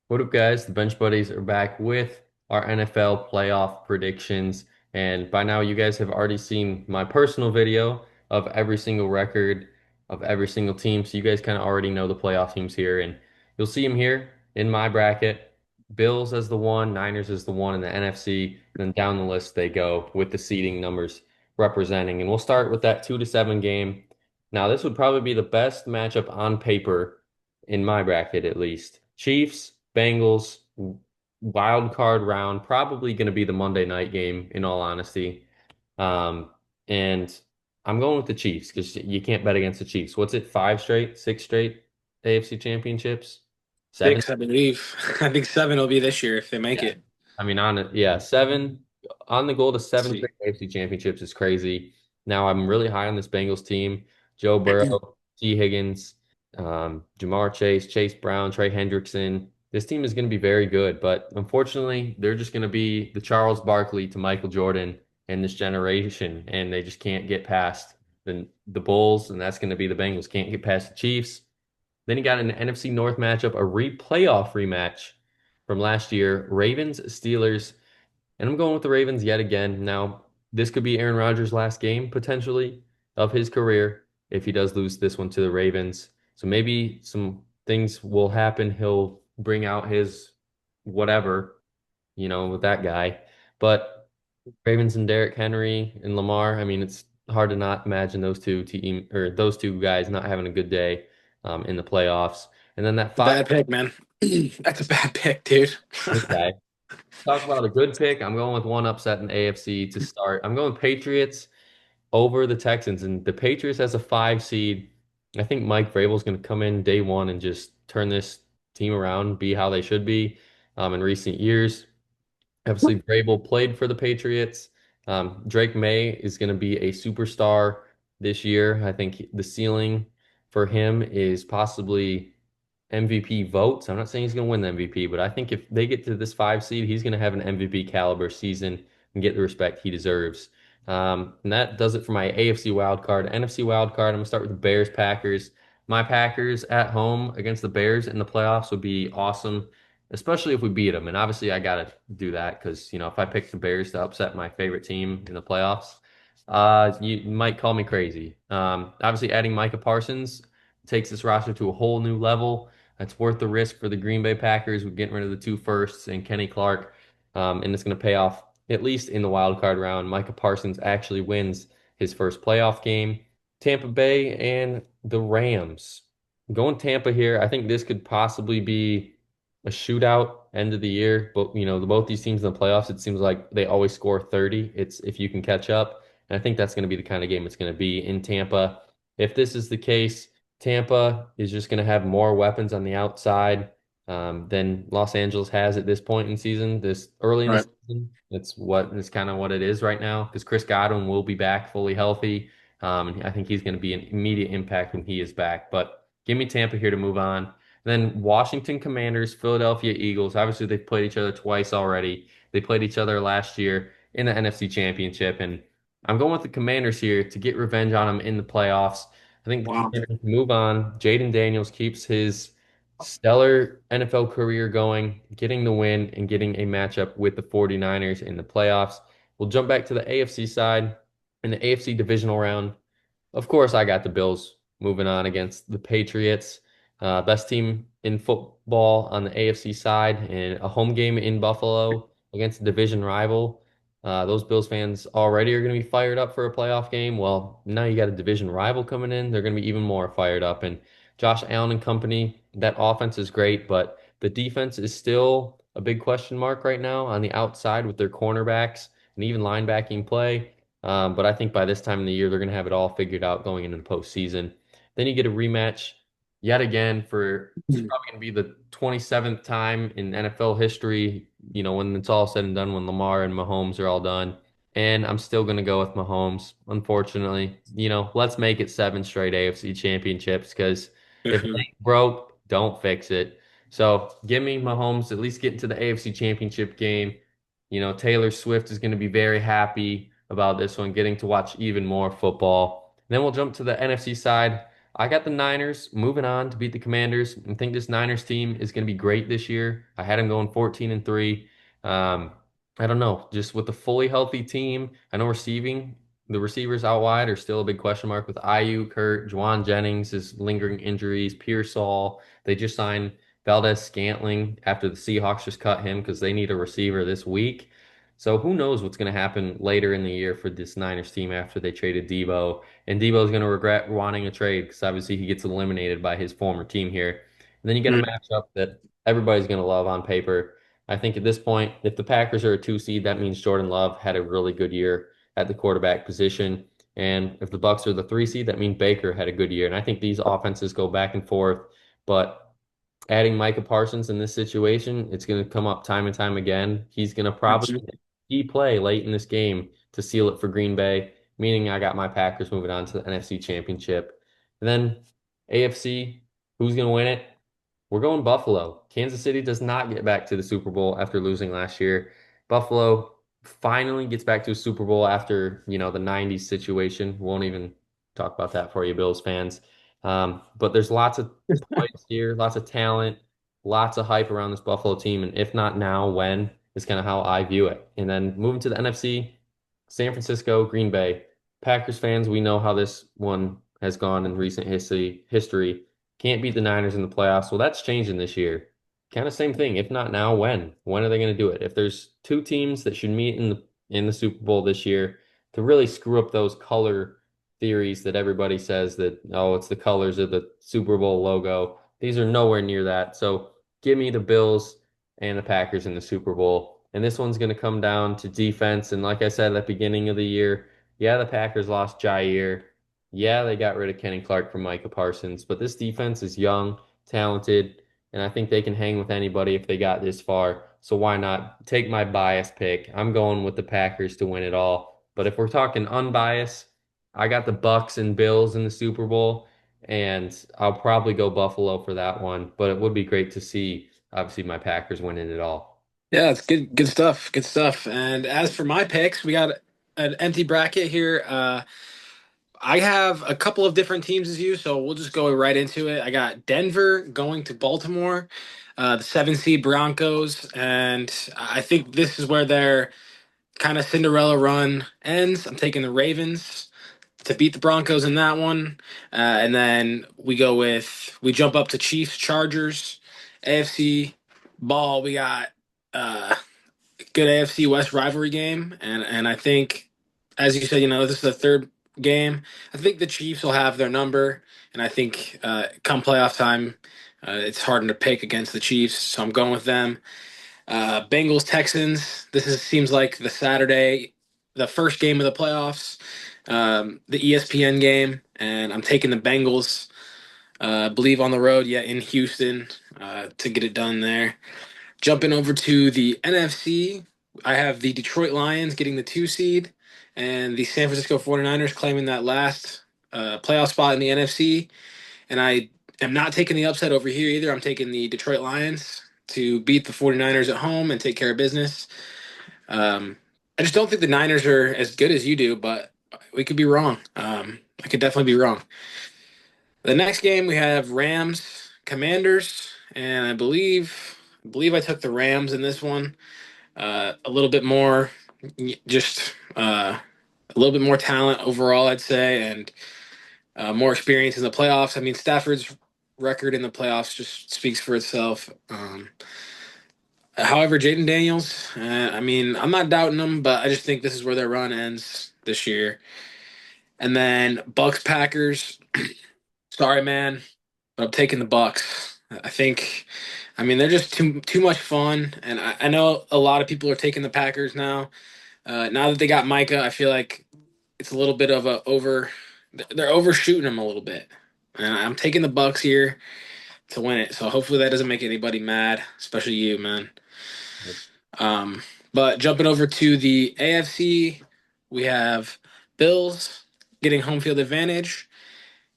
What up, guys? The Bench Buddies are back with our NFL playoff predictions. And by now, you guys have already seen my personal video of every single record of every single team. So you guys kind of already know the playoff teams here. And you'll see them here in my bracket. Bills as the one, Niners as the one in the NFC. And then down the list they go with the seeding numbers representing. And we'll start with that 2-7 game. Now, this would probably be the best matchup on paper in my bracket, at least. Chiefs. Bengals wild card round, probably going to be the Monday night game, in all honesty. And I'm going with the Chiefs because you can't bet against the Chiefs. What's it? Five straight, six straight AFC championships? Seven? Six, I believe. I think seven will be this year if they make Yeah. it. I mean, on it, yeah, seven on the goal to seven See. straight AFC championships is crazy. Now I'm really high on this Bengals team. Joe Burrow, T. Higgins, Jamar Chase, Chase Brown, Trey Hendrickson. This team is going to be very good, but unfortunately, they're just going to be the Charles Barkley to Michael Jordan in this generation, and they just can't get past the Bulls, and that's going to be the Bengals. Can't get past the Chiefs. Then you got an NFC North matchup, a playoff rematch from last year, Ravens Steelers, and I'm going with the Ravens yet again. Now, this could be Aaron Rodgers' last game potentially of his career if he does lose this one to the Ravens. So maybe some things will happen. He'll bring out his whatever, with that guy. But Ravens and Derrick Henry and Lamar, I mean, it's hard to not imagine those two guys not having a good day in the playoffs. And then that A five bad pick, man. That's a bad pick, dude. okay. Talk about a good pick. I'm going with one upset in AFC to start. I'm going Patriots over the Texans, and the Patriots as a five seed. I think Mike Vrabel's going to come in day one and just turn this team around, be how they should be in recent years. Obviously, Vrabel played for the Patriots. Drake May is going to be a superstar this year. I think the ceiling for him is possibly MVP votes. I'm not saying he's going to win the MVP, but I think if they get to this five seed, he's going to have an MVP caliber season and get the respect he deserves. And that does it for my AFC wild card. NFC wild card, I'm going to start with the Bears Packers. My Packers at home against the Bears in the playoffs would be awesome, especially if we beat them. And obviously, I got to do that because, if I pick the Bears to upset my favorite team in the playoffs, you might call me crazy. Obviously, adding Micah Parsons takes this roster to a whole new level. That's worth the risk for the Green Bay Packers with getting rid of the two firsts and Kenny Clark. And it's going to pay off, at least in the wild card round. Micah Parsons actually wins his first playoff game. Tampa Bay and the Rams. Going Tampa here, I think this could possibly be a shootout end of the year. But, both these teams in the playoffs, it seems like they always score 30. It's if you can catch up. And I think that's going to be the kind of game it's going to be in Tampa. If this is the case, Tampa is just going to have more weapons on the outside than Los Angeles has at this point in season, this early in the Right. season. It's kind of what it is right now because Chris Godwin will be back fully healthy. And I think he's going to be an immediate impact when he is back. But give me Tampa here to move on. Then Washington Commanders, Philadelphia Eagles. Obviously, they've played each other twice already. They played each other last year in the NFC Championship, and I'm going with the Commanders here to get revenge on them in the playoffs. I think the Wow. Commanders move on. Jaden Daniels keeps his stellar NFL career going, getting the win and getting a matchup with the 49ers in the playoffs. We'll jump back to the AFC side in the AFC divisional round. Of course, I got the Bills moving on against the Patriots. Best team in football on the AFC side, and a home game in Buffalo against a division rival. Those Bills fans already are going to be fired up for a playoff game. Well, now you got a division rival coming in. They're going to be even more fired up. And Josh Allen and company, that offense is great, but the defense is still a big question mark right now on the outside with their cornerbacks and even linebacking play. But I think by this time in the year, they're going to have it all figured out going into the postseason. Then you get a rematch yet again for it's probably going to be the 27th time in NFL history, when it's all said and done, when Lamar and Mahomes are all done. And I'm still going to go with Mahomes, unfortunately. Let's make it seven straight AFC championships because if it ain't broke, don't fix it. So give me Mahomes, at least get into the AFC championship game. Taylor Swift is going to be very happy about this one, getting to watch even more football. Then we'll jump to the NFC side. I got the Niners moving on to beat the Commanders. I think this Niners team is going to be great this year. I had them going 14-3. Um, I don't know, just with the fully healthy team. I know the receivers out wide are still a big question mark with Ayuk, Kurt, Juwan Jennings is lingering injuries, Pearsall. They just signed Valdez Scantling after the Seahawks just cut him because they need a receiver this week. So who knows what's going to happen later in the year for this Niners team after they traded Debo. And Debo's going to regret wanting a trade because obviously he gets eliminated by his former team here. And then you get a Mm. matchup that everybody's going to love on paper. I think at this point, if the Packers are a 2 seed, that means Jordan Love had a really good year at the quarterback position. And if the Bucks are the 3 seed, that means Baker had a good year. And I think these offenses go back and forth. But adding Micah Parsons in this situation, it's going to come up time and time again. He's going to probably Absolutely. key play late in this game to seal it for Green Bay, meaning I got my Packers moving on to the NFC Championship. And then AFC, who's going to win it? We're going Buffalo. Kansas City does not get back to the Super Bowl after losing last year. Buffalo finally gets back to a Super Bowl after, the 90s situation. Won't even talk about that for you, Bills fans. But there's lots of poise here, lots of talent, lots of hype around this Buffalo team. And if not now, when is kind of how I view it. And then moving to the NFC, San Francisco, Green Bay. Packers fans, we know how this one has gone in recent history. Can't beat the Niners in the playoffs. Well, that's changing this year. Kind of same thing. If not now, when? When are they going to do it? If there's two teams that should meet in the Super Bowl this year to really screw up those color theories that everybody says that, oh, it's the colors of the Super Bowl logo. These are nowhere near that. So give me the Bills and the Packers in the Super Bowl. And this one's going to come down to defense. And like I said at the beginning of the year, yeah, the Packers lost Jair. Yeah, they got rid of Kenny Clark from Micah Parsons, but this defense is young, talented, and I think they can hang with anybody if they got this far. So why not take my bias pick? I'm going with the Packers to win it all. But if we're talking unbiased, I got the Bucks and Bills in the Super Bowl, and I'll probably go Buffalo for that one. But it would be great to see, obviously, my Packers winning it all. Yeah, it's good stuff. Good stuff. And as for my picks, we got an empty bracket here. I have a couple of different teams as you, so we'll just go right into it. I got Denver going to Baltimore, the 7 seed Broncos, and I think this is where their kind of Cinderella run ends. I'm taking the Ravens to beat the Broncos in that one. And then we jump up to Chiefs, Chargers, AFC ball. We got uh, good AFC West rivalry game. And I think, as you said, this is the third game. I think the Chiefs will have their number. And I think come playoff time, it's hard to pick against the Chiefs. So I'm going with them. Bengals Texans. Seems like the first game of the playoffs, the ESPN game, and I'm taking the Bengals. I believe on the road, yeah, in Houston, to get it done there. Jumping over to the NFC, I have the Detroit Lions getting the 2 seed, and the San Francisco 49ers claiming that last playoff spot in the NFC. And I am not taking the upset over here either. I'm taking the Detroit Lions to beat the 49ers at home and take care of business. Um, I just don't think the Niners are as good as you do, but we could be wrong. I could definitely be wrong. The next game we have Rams Commanders, and I believe I took the Rams in this one. A little bit more, just a little bit more talent overall, I'd say, and more experience in the playoffs. I mean, Stafford's record in the playoffs just speaks for itself. However, Jaden Daniels, I mean, I'm not doubting him, but I just think this is where their run ends this year. And then Bucks Packers. Sorry, man, but I'm taking the Bucks. I think, I mean, they're just too much fun, and I know a lot of people are taking the Packers now. Now that they got Micah, I feel like it's a little bit of a over. They're overshooting him a little bit, and I'm taking the Bucks here to win it. So hopefully that doesn't make anybody mad, especially you, man. Um, but jumping over to the AFC, we have Bills getting home field advantage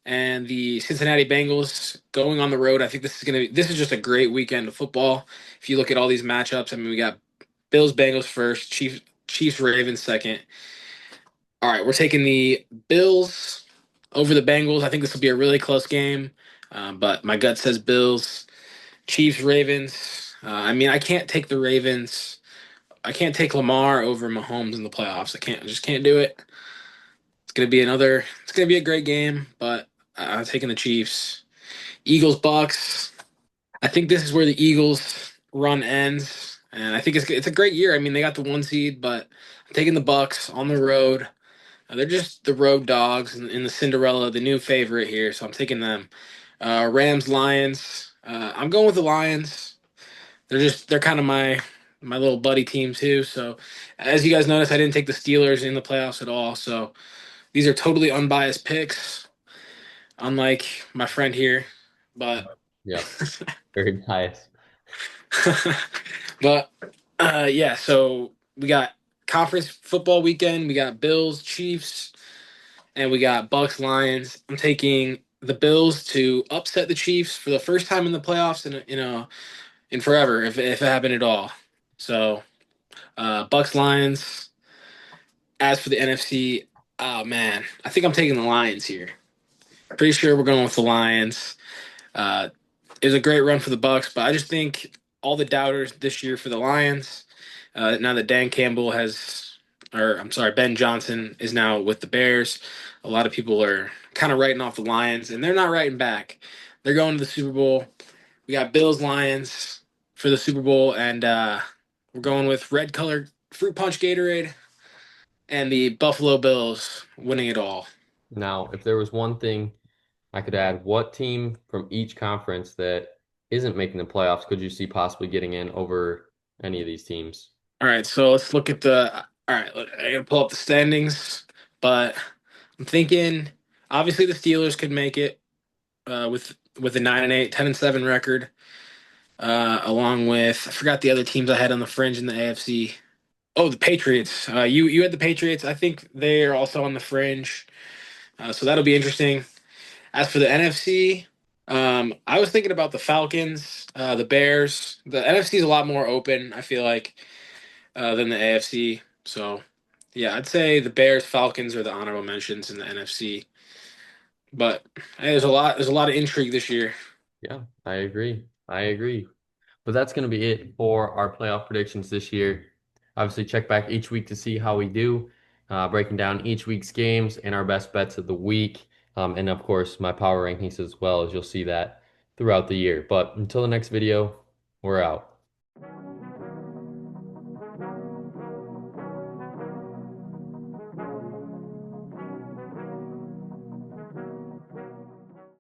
and the Cincinnati Bengals going on the road. I think this is just a great weekend of football. If you look at all these matchups, I mean, we got Bills Bengals first, Chiefs Ravens second. All right, we're taking the Bills over the Bengals. I think this will be a really close game, but my gut says Bills. Chiefs, Ravens. I mean, I can't take the Ravens. I can't take Lamar over Mahomes in the playoffs. I just can't do it. It's gonna be a great game, but I'm taking the Chiefs. Eagles, Bucks. I think this is where the Eagles run ends, and I think it's a great year. I mean, they got the one seed, but I'm taking the Bucks on the road. They're just the road dogs in the Cinderella, the new favorite here, so I'm taking them. Rams, Lions. I'm going with the Lions. They're kind of my little buddy team too. So as you guys notice, I didn't take the Steelers in the playoffs at all. So these are totally unbiased picks, unlike my friend here. But Yep, very biased. but yeah, so we got conference football weekend. We got Bills, Chiefs, and we got Bucks, Lions. I'm taking the Bills to upset the Chiefs for the first time in the playoffs in forever, if it happened at all. So Bucks, Lions. As for the NFC, oh man, I think I'm taking the Lions here. Pretty sure we're going with the Lions. Uh, it was a great run for the Bucks, but I just think all the doubters this year for the Lions. Now that Dan Campbell has, or I'm sorry, Ben Johnson is now with the Bears. A lot of people are kind of writing off the Lions, and they're not writing back. They're going to the Super Bowl. We got Bills Lions for the Super Bowl, and we're going with red colored fruit punch Gatorade and the Buffalo Bills winning it all. Now, if there was one thing I could add, what team from each conference that isn't making the playoffs could you see possibly getting in over any of these teams? All right, so let's look at the. All right, I gotta pull up the standings, but I'm thinking obviously the Steelers could make it with a 9-8, 10-7 record, along with I forgot the other teams I had on the fringe in the AFC. Oh, the Patriots. You had the Patriots. I think they're also on the fringe, so that'll be interesting. As for the NFC, I was thinking about the Falcons, the Bears. The NFC is a lot more open, I feel like, than the AFC. So, yeah, I'd say the Bears, Falcons are the honorable mentions in the NFC. But hey, there's a lot of intrigue this year. Yeah, I agree. I agree. But that's going to be it for our playoff predictions this year. Obviously, check back each week to see how we do, breaking down each week's games and our best bets of the week. And of course, my power rankings as well, as you'll see that throughout the year. But until the next video, we're out.